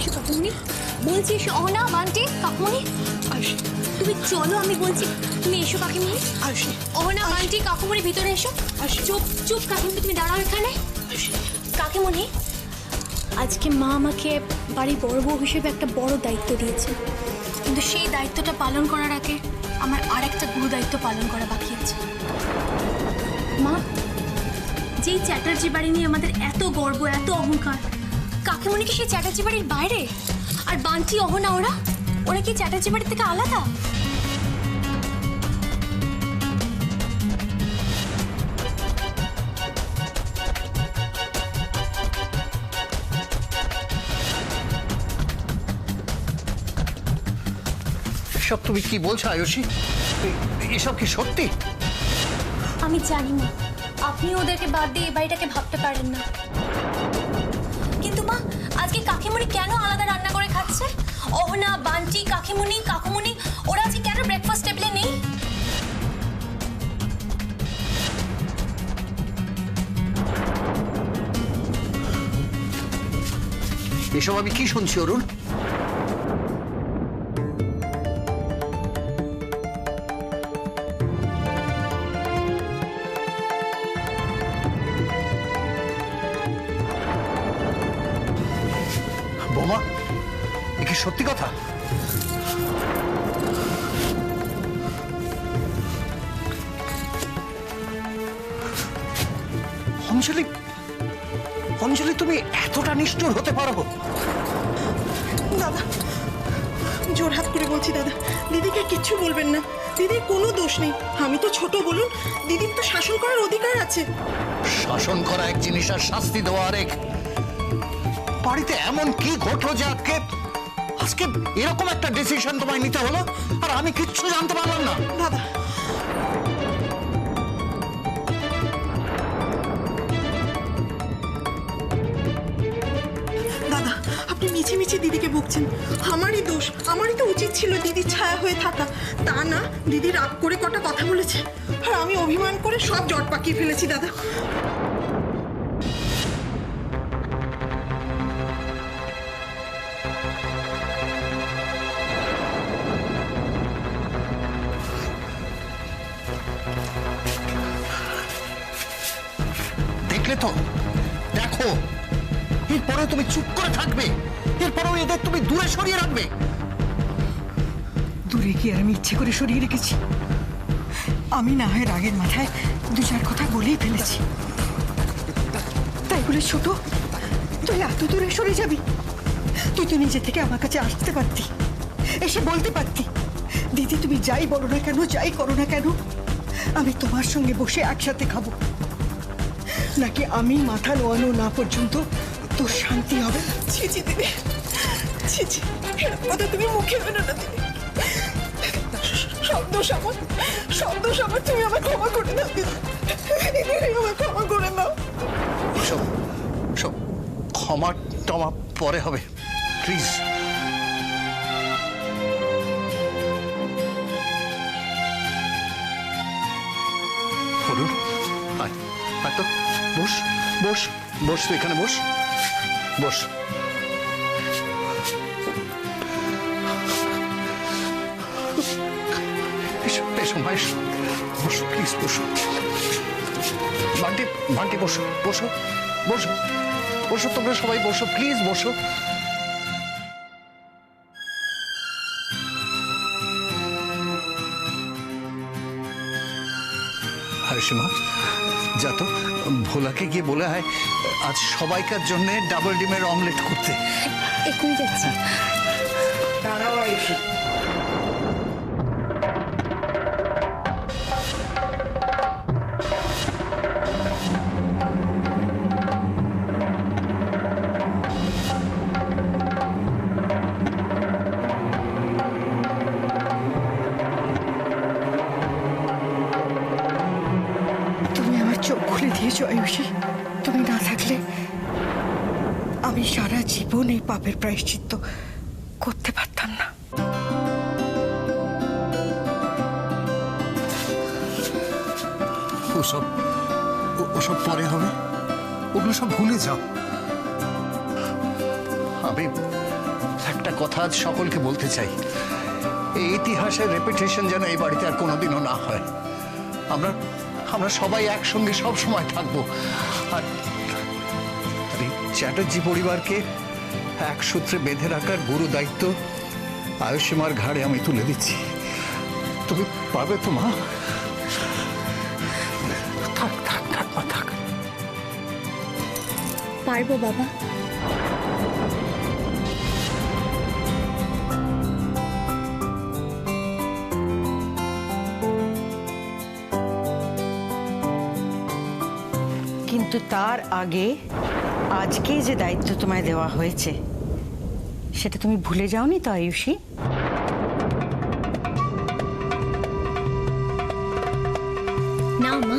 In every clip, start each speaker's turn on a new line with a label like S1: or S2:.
S1: এসো কাকুমনি, বলছি এসো। অহনা, বান্টি, কাকুমনি, তুমি চলো, আমি বলছি। তুমি এসো কাকিমনি। অহনা, বান্টি, কাকুমনি ভিতরে এসো। চুপ চুপ কাকিমনি, তুমি দাঁড়াও এখানে। কাকিমনি, আজকে মা আমাকে বাড়ির বড় বউ হিসেবে একটা বড় দায়িত্ব দিয়েছে, কিন্তু সেই দায়িত্বটা পালন করার আগে আমার আর একটা গুরু দায়িত্ব পালন করা বাকি আছে। মা, যেই চ্যাটার্জি বাড়ি নিয়ে আমাদের এত গর্ব, এত অহংকার, কাকিমনি কি সেই চ্যাটার্জি বাড়ির বাইরে? আর বান্টি, অহনা, ওরা কি চ্যাটার্জি বাড়ির থেকে আলাদা?
S2: এসব তুমি কি বলছো আয়ুষী? এসব কি সত্যি?
S1: আমি জানি মা, আপনি ওদেরকে বাদ দিয়ে এই বাড়িটাকে ভাবতে পারেন না, কিন্তু মা আজকে কাকিমুনি কেন আলাদা রান্না করে খাচ্ছে? অহনা, বান্টি, কাকিমুনি, কাকুমুনি ওরা আজকে কেন ব্রেকফাস্ট টেবিলে নেই?
S2: এসব আমি কি শুনছি অরুণ? বোমা, এ কি সত্যি কথা? অঞ্জলি, অঞ্জলি, তুমি এতটা নিষ্ঠুর হতে পারো?
S3: দাদা, জোরহাত করে বলছি দাদা, দিদিকে কিচ্ছু বলবেন না। দিদির কোনো দোষ নেই। আমি তো ছোট বলুন, দিদির তো শাসন করার অধিকার আছে।
S2: শাসন করা এক জিনিস আর শাস্তি দেওয়া আরেক। বাড়িতে এমন কি ঘটলো যে আজকে আজকে এরকম একটা ডিসিশন তোমায় নিতে হলো আর আমি কিচ্ছু জানতে পারলাম না?
S3: দাদা, দাদা, আপনি মিছে মিছে দিদিকে বকছেন। আমারই দোষ, আমারই তো উচিত ছিল দিদির ছায়া হয়ে থাকা। তা না, দিদি রাগ করে কটা কথা বলেছে আর আমি অভিমান করে সব জট পাকিয়ে ফেলেছি দাদা।
S2: দেখলে তো, দেখো, এরপরেও তুমি চুপ করে থাকবে? এরপরেও এদের তুমি দূরে সরিয়ে রাখবে?
S4: দূরে গিয়ে আমি ইচ্ছে করে সরিয়ে রেখেছি? আমি না হয় রাগের মাথায় দু চার কথা বলেই ফেলেছি, তাই বলে ছোট তুই এত দূরে সরে যাবি? তুই তো নিজে থেকে আমার কাছে আসতে পারতি, এসে বলতে পারতি, দিদি তুমি যাই বলো না কেন, যাই করো না কেন, আমি তোমার সঙ্গে বসে একসাথে খাবো। নাকি আমি মাথা নোয়ানো না পর্যন্ত তোর শান্তি হবে?
S3: ছি ছি দিদি, ছি ছি, এরকম কথা তুমি মুখে বেরো না দিদি। সব দোষ আমার, সব দোষ আমার। তুমি আমায় ক্ষমা করে দাও দিদি, আমায় ক্ষমা করে দাও।
S2: সব সব ক্ষমা টমা পরে হবে, প্লিজ। অরুণ, আয়, আয় তো, বস বস বস, তুই এখানে বস, বস। এসো এসো মা, এসো, বসো প্লিজ, বসো। বান্টি, বান্টি, বসো বসো বসো বসো, তোমরা সবাই বসো প্লিজ, বসো। হারিসীমা, যা তো ভোলাকে গিয়ে বলে হয় আজ সবাইকার জন্য ডাবল ডিমের অমলেট করতে।
S1: এক্ষুনি যাচ্ছি।
S4: দাঁড়াও আয়ুষী, তুমি আমার চোখ খুলে দিয়েছো আয়ুষী। তুমি না থাকলে আমি সারা জীবন এই পাপের প্রায়শ্চিত্ত করতে পারতাম না।
S2: ওসব ওসব পরে হবে, ওগুলো সব ভুলে যাও। আমি একটা কথা আজ সকলকে বলতে চাই, এই ইতিহাসের রেপুটেশন যেন এই বাড়িতে আর কোনোদিনও না হয়। আমরা আমরা সবাই একসঙ্গে সব সময় থাকবো। আর এই চ্যাটার্জি পরিবারকে এক সূত্রে বেঁধে রাখার গুরু দায়িত্ব আয়ুষ্মার ঘাড়ে আমি তুলে দিচ্ছি। তুমি পারবে তো মা? থাক থাক থাক মা, থাক।
S1: পারবো বাবা।
S4: কিন্তু তার আগে আজকে যে দায়িত্ব তোমায় দেওয়া হয়েছে সেটা তুমি ভুলে যাওনি তো আয়ুষী?
S1: না মা।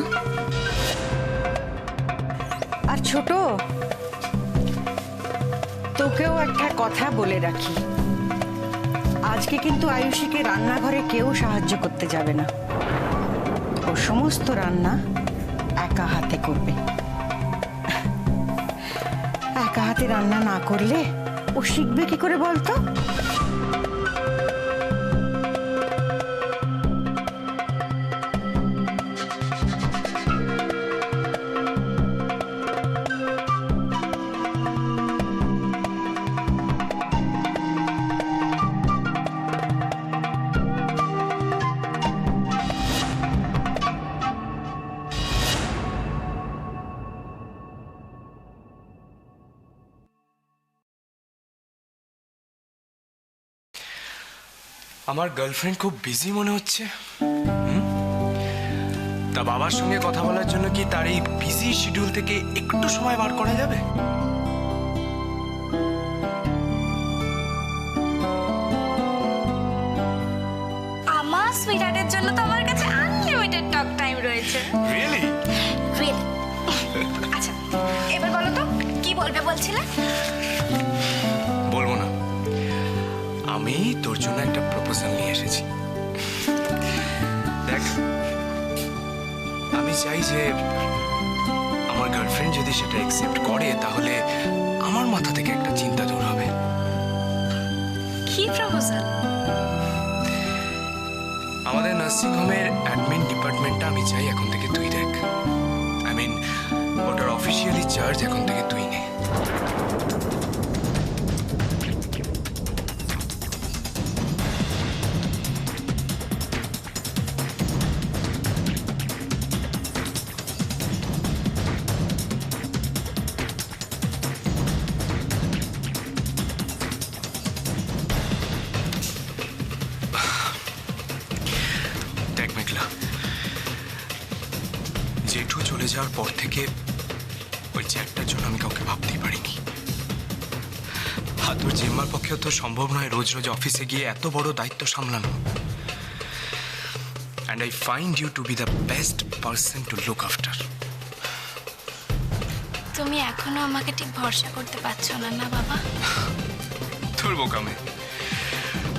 S4: আর ছোট, তোকেও একটা কথা বলে রাখি, আজকে কিন্তু আয়ুষীকে রান্নাঘরে কেউ সাহায্য করতে যাবে না। ও সমস্ত রান্না একা হাতে করবে। একা হাতে রান্না না করলে ও শিখবে কি করে বলতো?
S5: আমার গার্লফ্রেন্ড খুব বিজি মনে হচ্ছে। তা বাবার সঙ্গে কথা বলার জন্য কি তার এই বিজি শিডিউল থেকে একটু সময় বার করা যাবে?
S1: আমার সুইটহার্টের জন্য তো আমার কাছে আনলিমিটেড টক টাইম রয়েছে।
S5: রিয়েলি?
S1: রিয়েলি। আচ্ছা, এবার বলো তো কি বলবে বলছিলে?
S5: বলবো না। আমি তোর জন্য একটা প্রপোজাল নিয়ে এসেছি। দেখ, আমি চাই যে আমার গার্লফ্রেন্ড যদি সেটা অ্যাকসেপ্ট করে তাহলে আমার মাথা থেকে একটা চিন্তা দূর হবে।
S1: কি প্রপোজাল?
S5: আমাদের নার্সিং হোমের অ্যাডমিন ডিপার্টমেন্টটা আমি চাই এখন থেকে তুই দেখ। আই মিন, ওটার অফিসিয়ালি চার্জ এখন থেকে তুই নে। দেখ মেঘলা, জেঠু চলে যাওয়ার পর থেকে ওই চ্যাটটার জন্য আমি কাউকে ভাবতেই পারিনি। আর তোর জেম্মার পক্ষেও তো সম্ভব নয় রোজ রোজ অফিসে গিয়ে এত বড় দায়িত্ব সামলানো। And I find you to be the best person to look after.
S1: তুমি এখনো আমাকে ঠিক ভরসা করতে পারছো না, না বাবা?
S5: তোর বোকামে,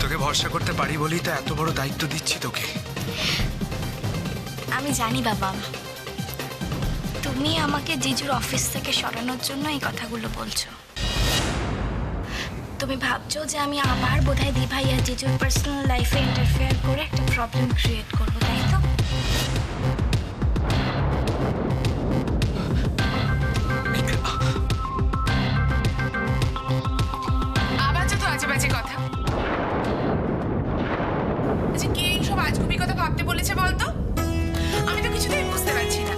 S5: তোকে ভরসা করতে পারি বলেই তো এত বড় দায়িত্ব দিচ্ছি তোকে।
S1: আমি জানি বাবা, তুমি আমাকে জিজুর অফিস থেকে সরানোর জন্য এই কথাগুলো বলছো। তুমি ভাবছো যে আমি আবার বোধহয় দিভাই আর জিজুর পার্সোনাল লাইফে ইন্টারফেয়ার করে একটা প্রবলেম ক্রিয়েট করবো, তাই তো?
S3: আবার যত আজে বাজে কথা। আচ্ছা, কে এইসব আজগুবি কথা ভাবতে বলেছে বলতো? আমি তো কিছুতেই বুঝতে পারছি না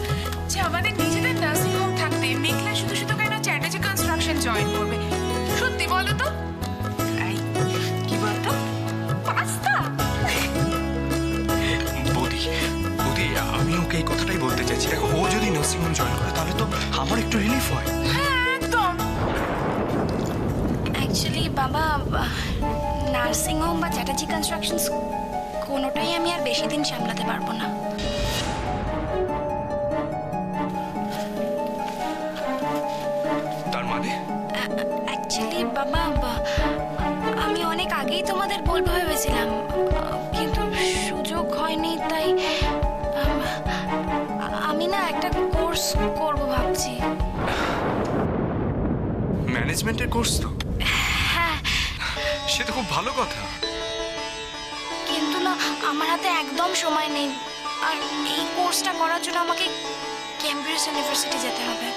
S3: যে আমাদের নিজেদের নার্সিং হোম থাকতে মেঘলা শুধু শুধু কেন চ্যাটার্জি কনস্ট্রাকশন জয়েন করবে। সত্যি বলো তো? এই, কি বলতো? পাস্তা?
S5: বৌদি, আমি ওকে এই কথাটাই বলতে চাইছি। দেখো, ও যদি নার্সিং হোম জয়েন করে তাহলে তো আমার একটু রিলিফ হয়।
S3: হ্যাঁ, একদম।
S1: অ্যাকচুয়ালি বাবা, নার্সিং হোম বা চ্যাটার্জি কনস্ট্রাকশন কোনোটাই আমি আর বেশি দিন সামলাতে পারবো না।
S5: তার মানে?
S1: অ্যাকচুয়ালি বাবা, আমি অনেক আগেই তোমাদের বলবো ভেবেছিলাম, কিন্তু সুযোগ হয়নি। তাই আমি না একটা কোর্স করব ভাবছি।
S5: ম্যানেজমেন্টের কোর্স তো?
S1: হ্যাঁ,
S5: সে তো খুব ভালো কথা।
S1: কিন্তু না, আমার হাতে একদম সময় নেই। আর এই কোর্সটা করার জন্য আমাকে কেমব্রিজ ইউনিভার্সিটি যেতে হবে।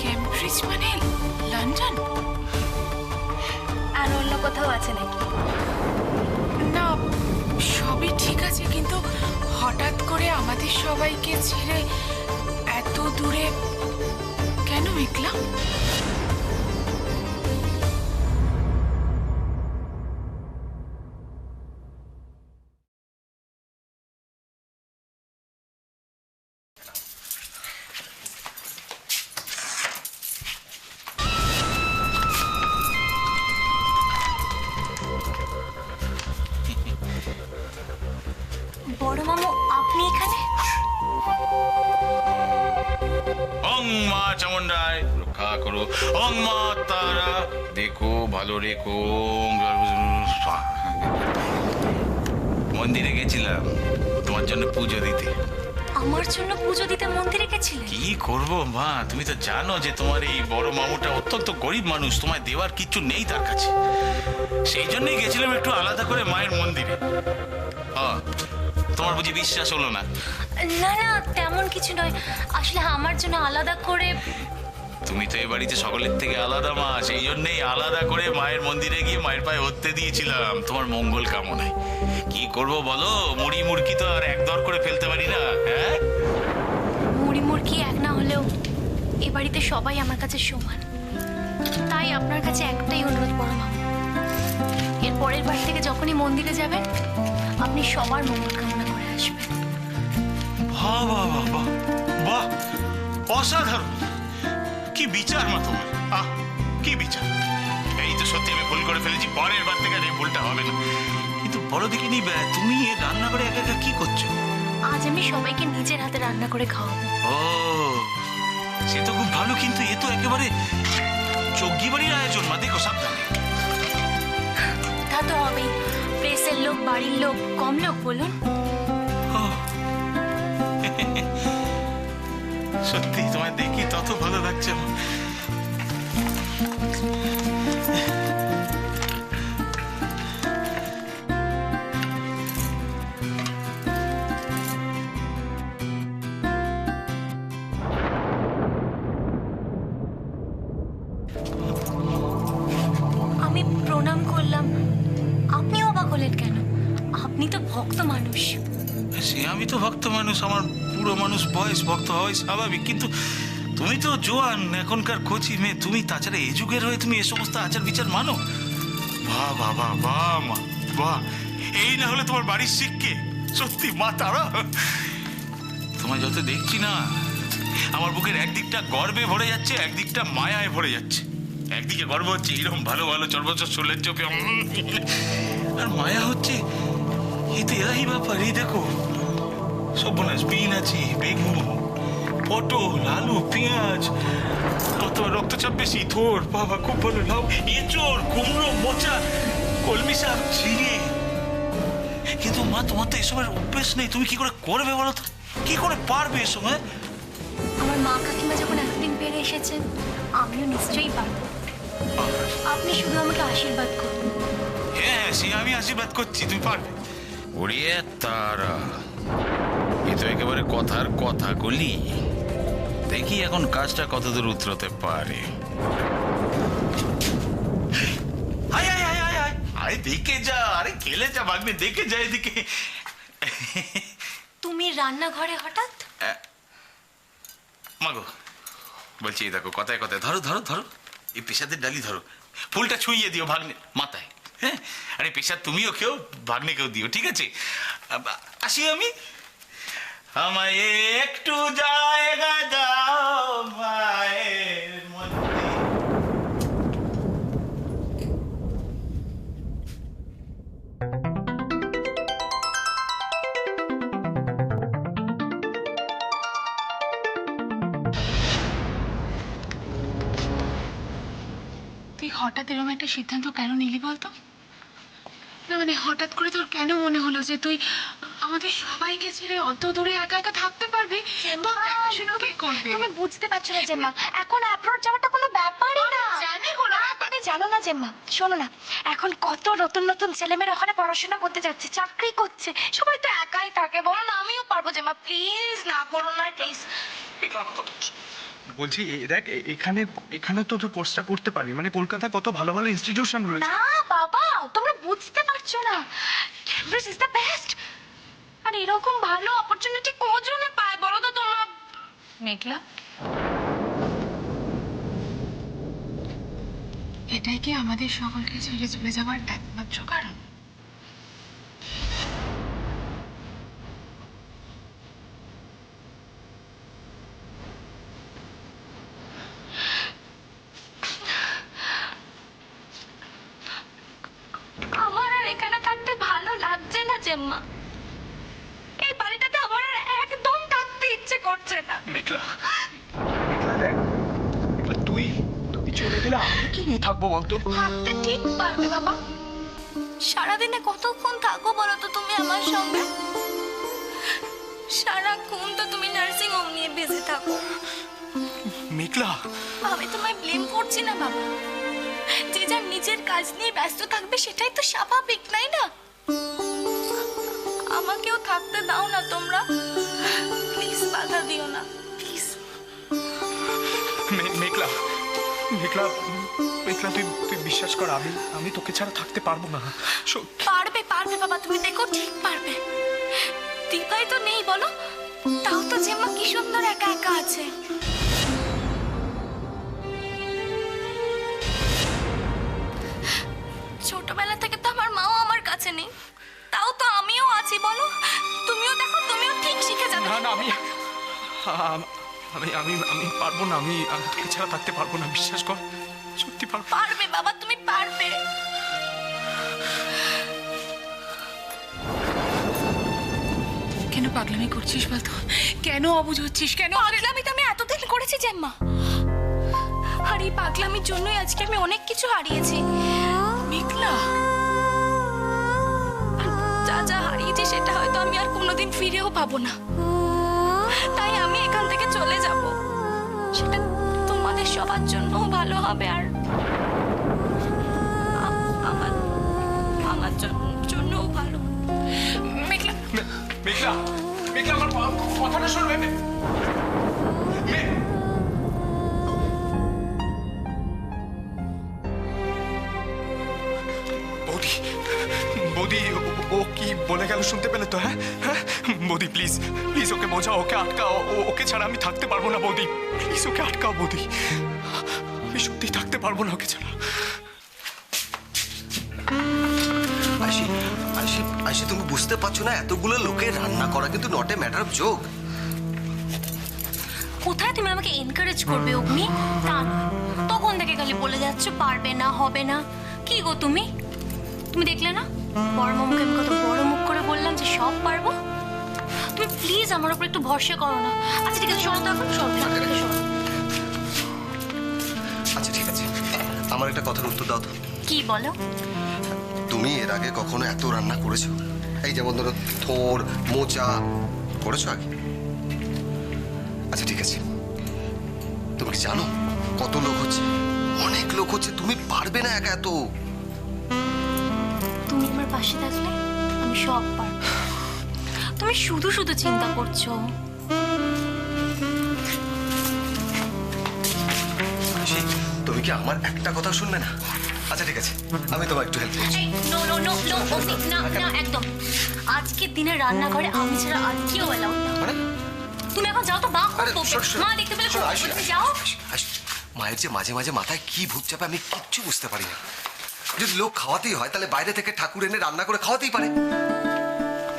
S3: কেমব্রিজ মানে লন্ডন?
S1: আর অন্য কোথাও আছে নাকি?
S3: না, সবই ঠিক আছে, কিন্তু হঠাৎ করে আমাদের সবাইকে ছেড়ে এত দূরে কেন মেঘলা?
S1: বড় মামু, আপনি এখানে?
S6: ওং মা চামুন্ডায় রক্ষা করো, ওং মা তারা দেখো ভালো রেখো, ওং মন্দিরে গেছিলাম তোমার জন্য পুজো দিতে।
S1: আমার জন্য পুজো দিতে মন্দিরে গেছিলেন?
S6: কি করব মা, তুমি তো জানো যে তোমার এই বড় মামুটা অত্যন্ত গরিব মানুষ, তোমায় দেওয়ার কিছু নেই তার কাছে। সেই জন্যই গেছিলাম একটু আলাদা করে মায়ের মন্দিরে। তোমার বুঝি বিশ্বাস হলো না?
S1: না না, তেমন কিছু নয়। আসলে আমার জন্য আলাদা করে।
S6: তুমি তো এই বাড়িতে সকলের থেকে আলাদা মা, সেই জন্যই আলাদা করে মায়ের মন্দিরে গিয়ে মায়ের পায়ে হতে দিয়েছিলাম তোমার মঙ্গল কামনায়। কি করব বলো, মুড়ি মুড়কি তো আর একদর করে ফেলতে পারি না। হ্যাঁ,
S1: মুড়ি মুড়কি এক না হলেও এ বাড়িতে সবাই আমার কাছে সমান। তাই আপনার কাছে একটাই অনুরোধ বড় মামু, এর পরের বার থেকে যখনই মন্দিরে যাবেন আপনি সবার মঙ্গল কামনা করে আসবেন।
S6: বাহ বাহ বাহ বাহ বাহ, অসাধারণ! কি বিচার মা তোমার, কি বিচার! এই তো সত্যি আমি ভুল করে ফেলেছি, পরের বার থেকে আর এই ভুলটা হবে না। কিন্তু বড় দেখিনি, তুমি রান্না করে একা একা কি করছো?
S1: আজ আমি সবাইকে নিজের হাতে রান্না করে খাওয়াবো।
S6: ও, সে তো খুব ভালো, কিন্তু এ তো একেবারে চগ্গি বাড়ির আয়োজন মা, দেখো সাবধানে।
S1: তা তো হবেই, প্রেসের লোক, বাড়ির লোক, কম লোক বলুন?
S6: সত্যি তোমায় দেখি তত ভালো লাগছে আমার।
S1: আমি প্রণাম করলাম, আপনি অবাক হলেন কেন? আপনি তো ভক্ত মানুষ।
S6: সে আমি তো ভক্ত মানুষ, আমার পুরো মানুষ বয়স, ভক্ত হওয়াই স্বাভাবিক, কিন্তু তুমি তো জোয়ান, এখনকার কচি মেয়ে তুমি, তাছাড়া এই যুগের হয়ে তুমি এ সমস্ত আচার বিচার মানো? বাহ বাহ বাহ বাহ মা, বাহ! এই না হলে তোমার বাড়ির শিখকে, সত্যি মা তারা। তোমায় যত দেখছি না, আমার বুকের একদিকটা গর্বে ভরে যাচ্ছে, একদিকটা মায়ায় ভরে যাচ্ছে। একদিকে গর্ব হচ্ছে এরকম ভালো ভালো চর্বচর চুলের চোপে, আর মায়া হচ্ছে এই তো এরাই ব্যাপার। এই দেখো সর্বনাশ, বিন আছে, বেগুন, পটল, আলু, পেঁয়াজ, তোমার রক্তচাপ বেশি, থোর বাবা খুব ভালো, লাউ, এঁচড়, কুমড়ো, মোচা, কলমি শাক, ঝিঙে। কিন্তু মা তোমার তো এসবের অভ্যেস নেই, তুমি কি করে করবে বলো তো? কি করে পারবে এসব? হ্যাঁ,
S1: আমার মা কাকিমা যখন এতদিন পেরে এসেছেন, আমিও নিশ্চয়ই পারবো। আপনি শুধু আমাকে আশীর্বাদ করুন।
S6: হ্যাঁ, সে আমি আশীর্বাদ করছি, তুমি পারবে। ওরে তারা, এ তো একেবারে কথার কথা গলি। দেখি এখন কাজটা কতদূর উতরতে পারে। আরে দেখে যা, আরে খেলে যা ভাগ্নে, দেখে যা এদিকে।
S1: তুমি রান্নাঘরে হঠাৎ?
S6: মাগো, বলছি এই দেখো, কথায় কথায় ধরো ধরো ধরো, এই পেশাদের ডালি ধরো, ফুলটা ছুঁইয়ে দিও ভাগ্নে মাথায়। হ্যাঁ, আরে পেশাদ তুমিও খেও, ভাগ্নেকেও দিও, ঠিক আছে? আসি আমি। আমায় একটু জায়গা দাও মায়ের মধ্যে।
S3: তুই হঠাৎ এরকম একটা সিদ্ধান্ত কেন নিলি বলতো? না মানে হঠাৎ করে তোর কেন মনে হলো যে তুই আমাদের সবাইকে ছেড়ে অত দূরে একা একা থাকতে পারবে? তো দেখাশোনা কে করবে?
S1: তুমি বুঝতে পারছো না জেম্মা, এখন অ্যাব্রোড যাওয়াটা কোনো ব্যাপারই না।
S3: জানি কোনো ব্যাপার।
S1: তুমি জানো না জেম্মা, শোনো না, এখন কত নতুন নতুন ছেলেমেয়েরা ওখানে পড়াশোনা করতে যাচ্ছে, চাকরি করছে, সবাই তো একাই থাকে। বলো না, আমিও পারবো জেম্মা, প্লিজ না করো না প্লিজ।
S5: বলছি দেখ এখানে এখানে তো তুই কোর্সটা করতে পারবি, মানে কলকাতায় কত ভালো ভালো ইনস্টিটিউশন রয়েছে।
S1: না বাবা, তোমরা বুঝতে পারছো না, ক্যাম্ব্রিজ ইজ দ্য বেস্ট। আর এরকম ভালো অপরচুনিটি কজনে পায় বলো তো তোমরা?
S3: মেঘলা, এটাই কি আমাদের সকলকে ছেড়ে চলে যাওয়ার একমাত্র কারণ?
S1: আমার আর এখানে থাকতে ভালো লাগছে না জেম্মা, এই বাড়িটাতে আমার আর একদম থাকতে ইচ্ছে করছে না।
S5: মেঘলা মেঘলা দেখ, মেঘলা তুই চলে গেলে আমি কি নিয়ে থাকবো বলতো?
S1: থাকতে ঠিক পারবে বাবা, সারাদিনে কতক্ষণ থাকো বলো তো তুমি আমার সঙ্গে? সারাক্ষণ তো তুমি নার্সিং হোম নিয়ে বেঁচে থাকো।
S5: মেঘলা
S1: আমি তোমায় ব্লেম করছি না বাবা, যে যার নিজের কাজ নিয়ে ব্যস্ত থাকবে সেটাই তো স্বাভাবিক, তাই না? আমাকেও থাকতে দাও না তোমরা, প্লিজ বাধা দিও না প্লিজ।
S5: মেঘলা মেঘলা মেঘলা তুই বিশ্বাস কর, আমি তোকে ছাড়া থাকতে পারবো না।
S1: পারবে পারবে বাবা, তুমি দেখো ঠিক পারবে। দীপাই তো নেই বলো, তাও তো জেম্মা কি সুন্দর একা একা আছে। ছোটবেলা থেকে তো আমার মাও আমার কাছে নেই, তাও তো আমিও আছি বলো। তুমিও দেখো, তুমিও ঠিক শিখে যাবে।
S5: না না আমি আমি আমি আমি পারবো না, আমি তোকে ছাড়া থাকতে পারবো না, বিশ্বাস কর, সত্যি পারবো।
S1: পারবে বাবা, তুমি পারবে।
S3: কেন পাগলামি করছিস বলতো? কেন অবুঝ হচ্ছিস? কেন
S1: পাগলামি তো আমি এতদিন করেছি জেম্মা, আর এই পাগলামির জন্যই আজকে আমি অনেক কিছু হারিয়েছি।
S3: মেঘলা,
S1: আর যা যা হারিয়েছি সেটা হয়তো আমি আর কোনোদিন ফিরেও পাবো না, তাই আমি এখান থেকে চলে যাব। সেটা তোমাদের সবার জন্যও ভালো হবে, আর আমার আমার জন্যও ভালো।
S3: মেঘলা,
S5: মেঘলা মেঘলা আমার কথাটা শুনবে? বৌদি বৌদি ও কি বলে গেল শুনতে পেলে তো? হ্যাঁ হ্যাঁ বৌদি প্লিজ প্লিজ ওকে বোঝাও, ওকে আটকাও, ওকে ছাড়া আমি থাকতে পারবো না বৌদি, প্লিজ ওকে আটকাও বৌদি, আমি সত্যি থাকতে পারবো না ওকে ছাড়া।
S7: আশি আশি আশি তুমি বুঝতে পারছো না, এতগুলো লোকের রান্না করা কিন্তু not a matter of joke.
S1: কোথায় তুমি আমাকে এনকারেজ করবে অগ্নি? তা নয়, তখন থেকে খালি বলে যাচ্ছ পারবে না, হবে না। কি গো তুমি তুমি দেখলে না বড় মুখে আমি কত বড় মুখ করে বললাম যে সব পারবো? তুমি প্লিজ আমার উপর একটু ভরসা করো না। আচ্ছা ঠিক আছে, সরো তো এখন, সরো এখান থেকে সরো।
S7: আচ্ছা ঠিক আছে, আমার একটা কথার উত্তর দাও তো।
S1: কি বলো?
S7: তুমি এর আগে কখনো এত রান্না করেছো? এই যেমন ধরো থোর মোচা করেছো আগে? আচ্ছা ঠিক আছে, তুমি কি জানো কত লোক হচ্ছে? অনেক লোক হচ্ছে, তুমি পারবে না একা এত।
S1: তুমি আমার পাশে থাকলে আমি সব পারবো। তুমি শুধু শুধু চিন্তা করছো।
S7: আশি, তুমি কি আমার একটা কথা শুনবে না? আচ্ছা ঠিক আছে, আমি তোমার একটু হেল্প করছি।
S1: নো নো নো নো অগ্নি, না না একদম। আজকের দিনে রান্নাঘরে আমি ছাড়া আর কেউ অ্যালাউড না।
S7: মানে
S1: তুমি এখন যাও তো, মা
S7: আরে,
S1: খুব
S7: শোনো, শোনো।
S1: মা দেখতে পেলে
S7: শোনো,
S1: খুব
S7: আয়ুষী,
S1: তুমি যাও।
S7: আয়ুষী, মায়ের যে মাঝে মাঝে মাথায় কি ভূত চাপে আমি কিচ্ছু বুঝতে পারি না। যদি লোক খাওয়াতেই হয় তাহলে বাইরে থেকে ঠাকুর এনে রান্না করে খাওয়াতেই পারে।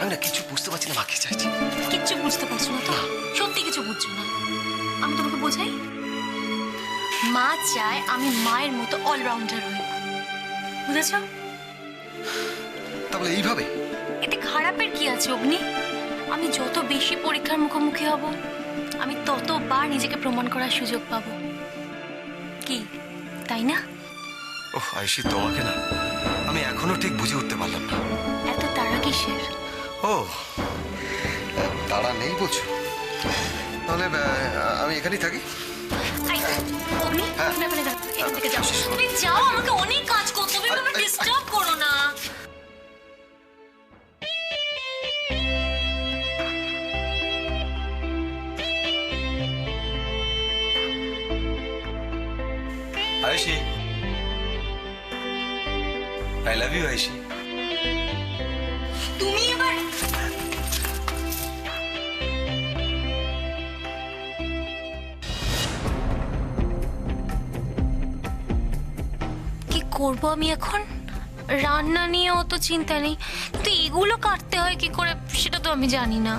S7: আমি না কিছু বুঝতে পারছি না মা কি চাইছি।
S1: কিচ্ছু বুঝতে পারছো না তো? সত্যি কিছু বুঝছো না? আমি তোমাকে বোঝাই। মা চায় আমি মায়ের মতো অলরাউন্ডার হই, বুঝেছ?
S7: তাহলে এইভাবে
S1: এতে খারাপের কি আছে অগ্নি? আমি যত বেশি পরীক্ষার মুখোমুখি হব, আমি ততবার নিজেকে প্রমাণ করার সুযোগ পাবো। কি তাই না?
S7: ওহ আয়ুষী, তোমাকে না আমি এখনো ঠিক বুঝে উঠতে পারলাম না।
S1: এত তাড়া কিসের?
S7: ও তাড়া নেই বলছো? তাহলে আমি এখানেই থাকি।
S1: এই, অগ্নি, তুমি এখানে যাও, এখান থেকে যাও। তুমি যাও, আমাকে অনেক কাজ করতে হবে, আমাকে ডিস্টার্ব করো না।
S8: Ayushi, I love you Ayushi.
S1: তুমি এবার কি করব আমি এখন? রান্না নিয়ে অত চিন্তা নেই, কিন্তু এগুলো কাটতে হয় কি করে সেটা তো আমি জানি না।